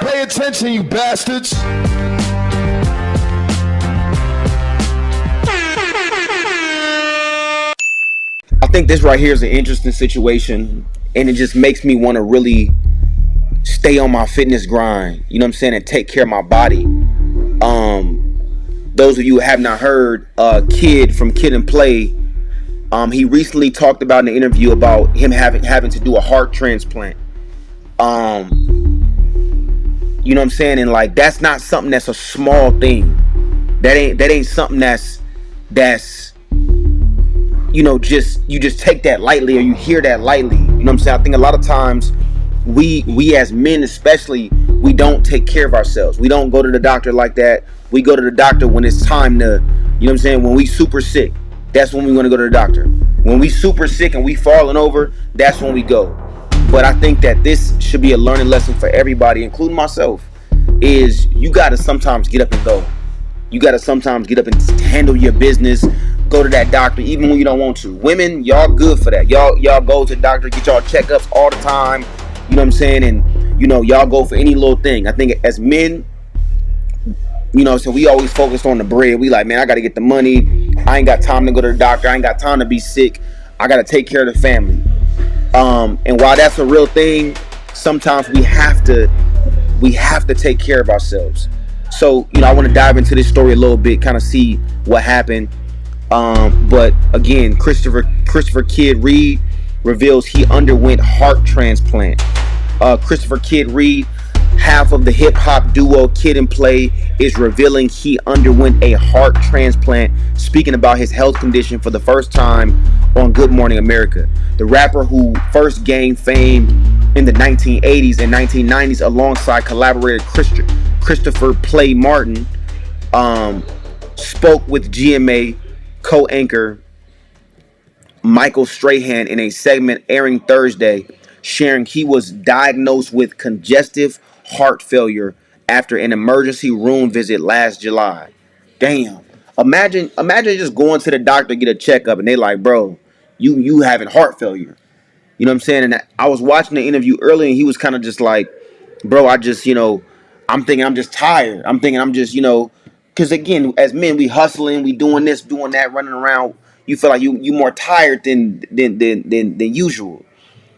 Pay attention, you bastards. I think this right here is an interesting situation, and it just makes me want to really stay on my fitness grind. You know what I'm saying, and take care of my body. Those of you who have not heard, Kid from Kid and Play, he recently talked about in an interview about him having to do a heart transplant. You know what I'm saying, and like that's not something that's a small thing. That ain't something that's just you just take that lightly, or you hear that lightly. You know what I'm saying? I think a lot of times we as men especially, we don't take care of ourselves. We don't go to the doctor like that. We go to the doctor when it's time to, you know what I'm saying, when we super sick. That's when we want to go to the doctor. When we super sick and we falling over, that's when we go. But I think that this should be a learning lesson for everybody, including myself, is you got to sometimes get up and go. You got to sometimes get up and handle your business. Go to that doctor even when you don't want to. Women, y'all good for that. Y'all go to the doctor, get y'all checkups all the time. You know what I'm saying? And y'all go for any little thing. I think as men, so we always focused on the bread. We like, man, I got to get the money. I ain't got time to go to the doctor. I ain't got time to be sick. I got to take care of the family. And while that's a real thing, sometimes we have to take care of ourselves. So, I want to dive into this story a little bit, kind of see what happened. But again, Christopher Kid Reed reveals he underwent heart transplant. Christopher Kid Reed, half of the hip hop duo Kid and Play, is revealing he underwent a heart transplant, speaking about his health condition for the first time on Good Morning America. The rapper, who first gained fame in the 1980s and 1990s alongside collaborator Christopher Play Martin, spoke with GMA co-anchor Michael Strahan in a segment airing Thursday, sharing he was diagnosed with congestive heart failure after an emergency room visit last July. Damn. Imagine just going to the doctor to get a checkup and they like, bro, you having heart failure. You know what I'm saying? And I was watching the interview earlier and he was kind of just like, bro, I just, I'm thinking I'm just tired. I'm thinking I'm just, because again, as men, we hustling, we doing this, doing that, running around. You feel like you more tired than usual.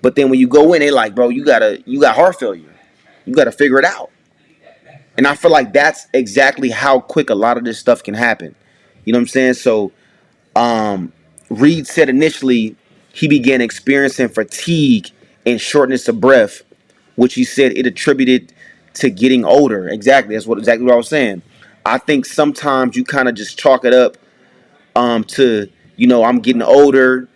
But then when you go in, they like, bro, you got heart failure. You got to figure it out. And I feel like that's exactly how quick a lot of this stuff can happen. You know what I'm saying? So, Reed said initially he began experiencing fatigue and shortness of breath, which he said it attributed to getting older. Exactly, that's exactly what I was saying. I think sometimes you kind of just chalk it up to I'm getting older.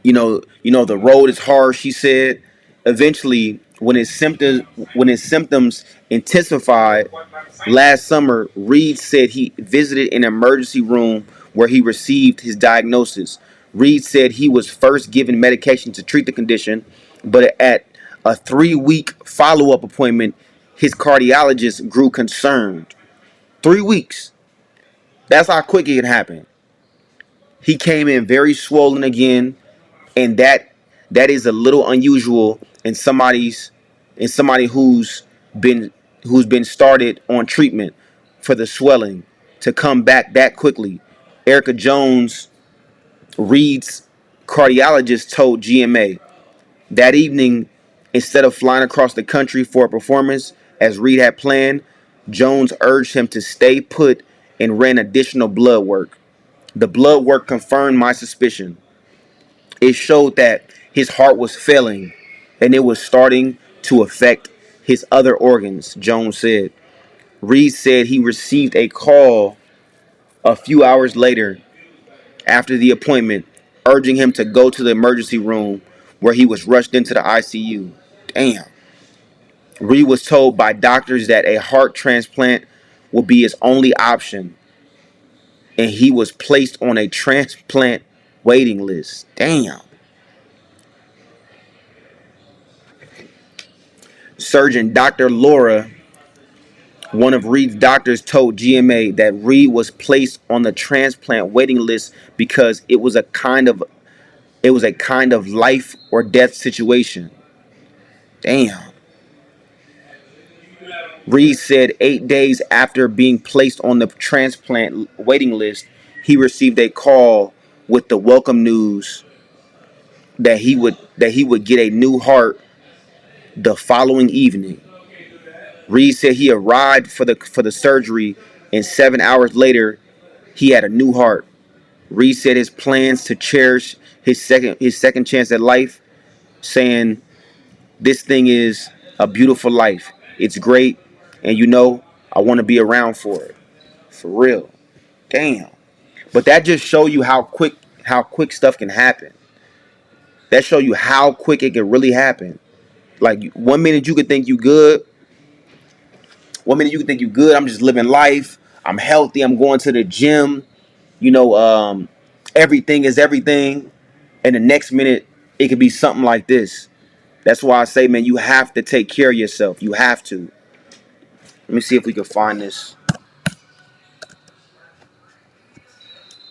The road is hard. She said. Eventually, when his symptoms intensified last summer, Reed said he visited an emergency room where he received his diagnosis. Reed said he was first given medication to treat the condition, but at a 3-week follow-up appointment, his cardiologist grew concerned. 3 weeks. That's how quick it can happen. He came in very swollen again, and that is a little unusual in somebody who's been started on treatment for the swelling to come back that quickly. Erica Jones, Reed's cardiologist, told GMA that evening, instead of flying across the country for a performance as Reed had planned, Jones urged him to stay put and ran additional blood work. The blood work confirmed my suspicion. It showed that his heart was failing and it was starting to affect his other organs, Jones said. Reed said he received a call a few hours later after the appointment, urging him to go to the emergency room where he was rushed into the ICU. Damn. Reed was told by doctors that a heart transplant would be his only option, and he was placed on a transplant waiting list. Damn. Surgeon Dr. Laura, one of Reed's doctors, told GMA that Reed was placed on the transplant waiting list because it was a kind of life or death situation. Damn. Reed said 8 days after being placed on the transplant waiting list, he received a call with the welcome news that he would get a new heart the following evening. Reed said he arrived for the surgery, and 7 hours later, he had a new heart. Reed said his plans to cherish his second chance at life, saying, "This thing is a beautiful life. It's great, and I want to be around for it, for real." Damn. But that just show you how quick stuff can happen. That show you how quick it can really happen. Like, one minute you could think you good. One minute you could think you good. I'm just living life. I'm healthy. I'm going to the gym. You know, everything is everything. And the next minute it could be something like this. That's why I say, man, you have to take care of yourself. You have to. Let me see if we can find this.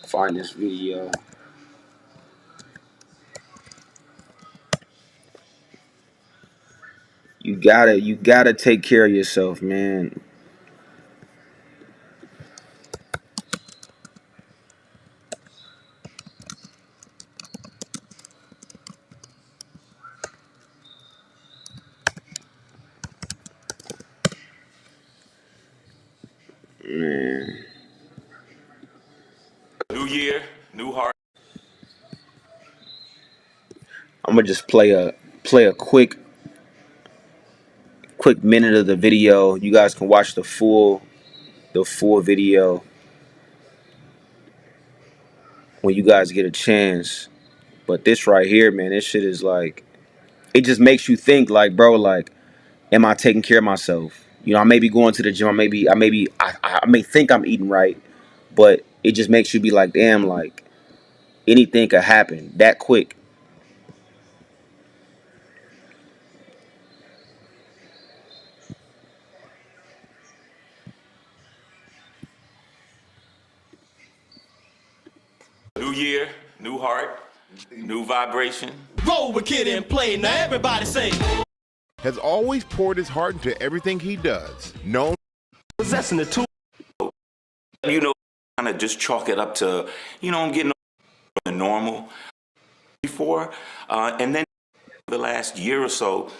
Find this video. You gotta take care of yourself, man. Man. New year, new heart. I'm gonna just play a quick minute of the video. You guys can watch the full video when you guys get a chance. But this right here, man, this shit is like, it just makes you think, like, bro, like, am I taking care of myself? I may be going to the gym. I may think I'm eating right, but it just makes you be like, damn, like, anything could happen that quick. New year, new heart, new vibration. Roll with Kid and Play. Now everybody say. Has always poured his heart into everything he does. Known Possessing the two. Kind of just chalk it up to, I'm getting the normal before. And then the last year or so,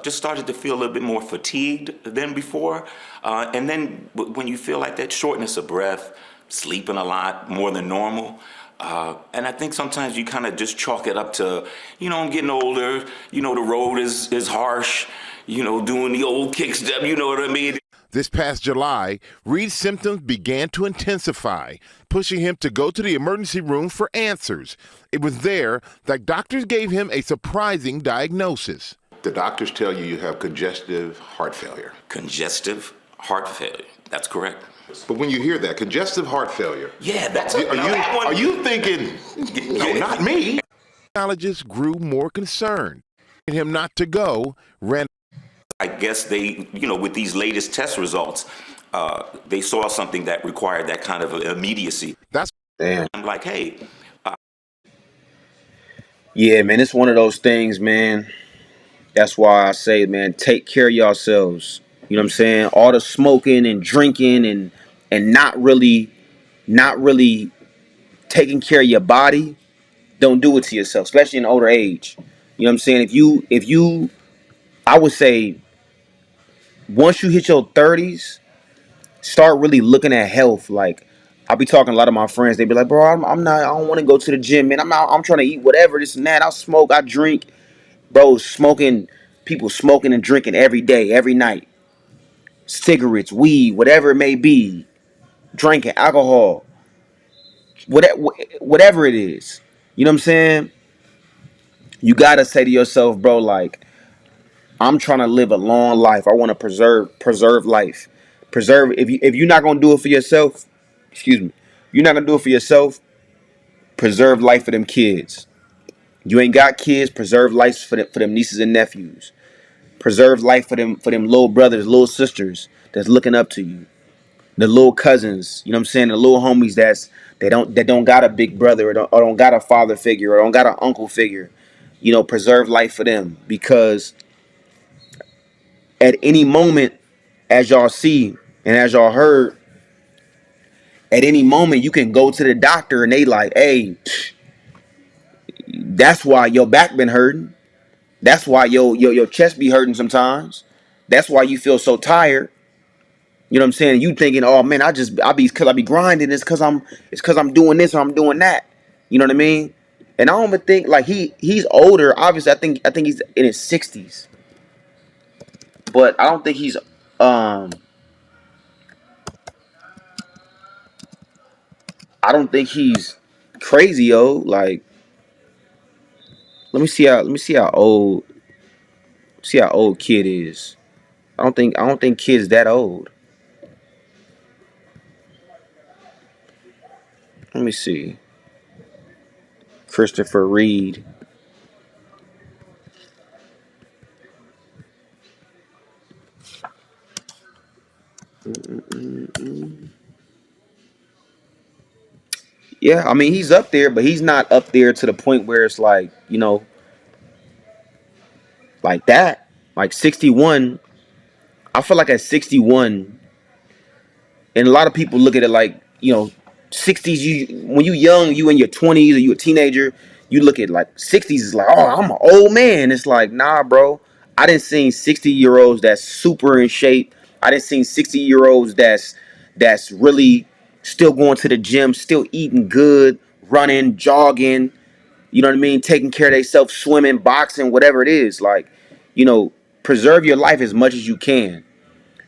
just started to feel a little bit more fatigued than before. And then when you feel like that shortness of breath, sleeping a lot more than normal. And I think sometimes you kind of just chalk it up to, I'm getting older, the road is harsh, doing the old kick step, you know what I mean? this past July, Reed's symptoms began to intensify, pushing him to go to the emergency room for answers. It was there that doctors gave him a surprising diagnosis. The doctors tell you you have congestive heart failure. Congestive heart failure. That's correct. But when you hear that, congestive heart failure, Yeah, that's are you thinking, no, not me? Psychologists grew more concerned, and him not to go, ran. I guess they, with these latest test results, they saw something that required that kind of immediacy. That's Damn. I'm like, hey, Yeah, man, it's one of those things, man. That's why I say, man, take care of yourselves. You know what I'm saying? All the smoking and drinking and not really taking care of your body, don't do it to yourself, especially in older age. You know what I'm saying? If you I would say once you hit your 30s, start really looking at health. Like, I'll be talking to a lot of my friends. They be like, bro, I'm not. I don't want to go to the gym, man. I'm out. I'm trying to eat whatever, this and that. I smoke. I drink. Bro, smoking. People smoking and drinking every day, every night. Cigarettes, weed, whatever it may be. Drinking alcohol, whatever it is. You know what I'm saying? You gotta say to yourself, bro, like, I'm trying to live a long life. I want to preserve life. Preserve. If you're not gonna do it for yourself, excuse me, you're not gonna do it for yourself. Preserve life for them kids. You ain't got kids. Preserve life for them nieces and nephews. Preserve life for them little brothers, little sisters that's looking up to you. The little cousins, you know what I'm saying? The little homies that don't got a big brother or don't got a father figure or don't got an uncle figure. Preserve life for them, because at any moment as y'all see and as y'all heard, at any moment you can go to the doctor and they like, hey, that's why your back been hurting. That's why your chest be hurting sometimes. That's why you feel so tired. You know what I'm saying? You thinking, oh man, I be grinding. It's cause I'm doing this or I'm doing that. You know what I mean? And I don't even think like he's older. Obviously, I think he's in his 60s, but I don't think um he's crazy, yo. Like, let me see how old kid is. I don't think kid's that old. Let me see. Christopher Reed. Yeah, I mean he's up there, but he's not up there to the point where it's like, like that. Like 61. I feel like at 61, and a lot of people look at it like, 60s, when you young, you in your 20s or you a teenager, you look at like 60s is like, oh, I'm an old man. It's like, nah, bro. I didn't see 60-year-olds that's super in shape. I didn't see 60-year-olds that's really still going to the gym, still eating good, running, jogging, you know what I mean, taking care of themselves, swimming, boxing, whatever it is. Like, preserve your life as much as you can.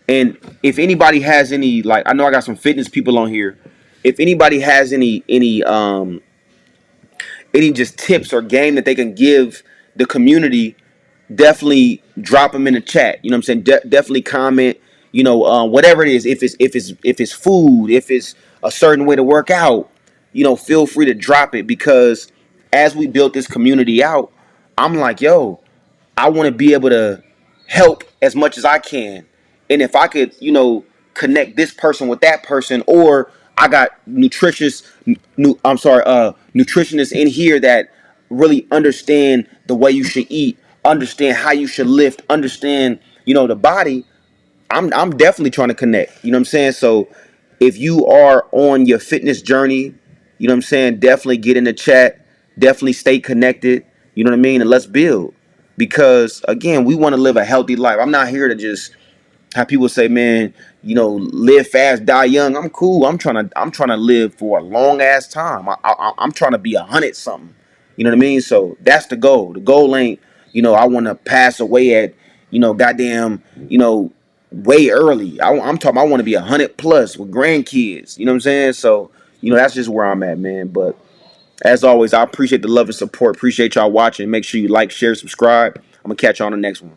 And if anybody has any, like, I know I got some fitness people on here. If anybody has any just tips or game that they can give the community, definitely drop them in the chat. You know what I'm saying? Definitely comment. Whatever it is. If it's food, if it's a certain way to work out, feel free to drop it, because as we build this community out, I'm like, yo, I want to be able to help as much as I can. And if I could, connect this person with that person, or I got nutritionists in here that really understand the way you should eat, understand how you should lift, understand, the body. I'm definitely trying to connect. You know what I'm saying? So if you are on your fitness journey, you know what I'm saying, definitely get in the chat, definitely stay connected, you know what I mean, and let's build. Because again, we want to live a healthy life. I'm not here to just have people say, man, live fast, die young. I'm cool. I'm trying to live for a long ass time. I'm trying to be 100 something. You know what I mean? So that's the goal. The goal ain't, I want to pass away at, goddamn, way early. I'm talking. I want to be 100 plus with grandkids. You know what I'm saying? So that's just where I'm at, man. But as always, I appreciate the love and support. Appreciate y'all watching. Make sure you like, share, subscribe. I'm gonna catch you on the next one.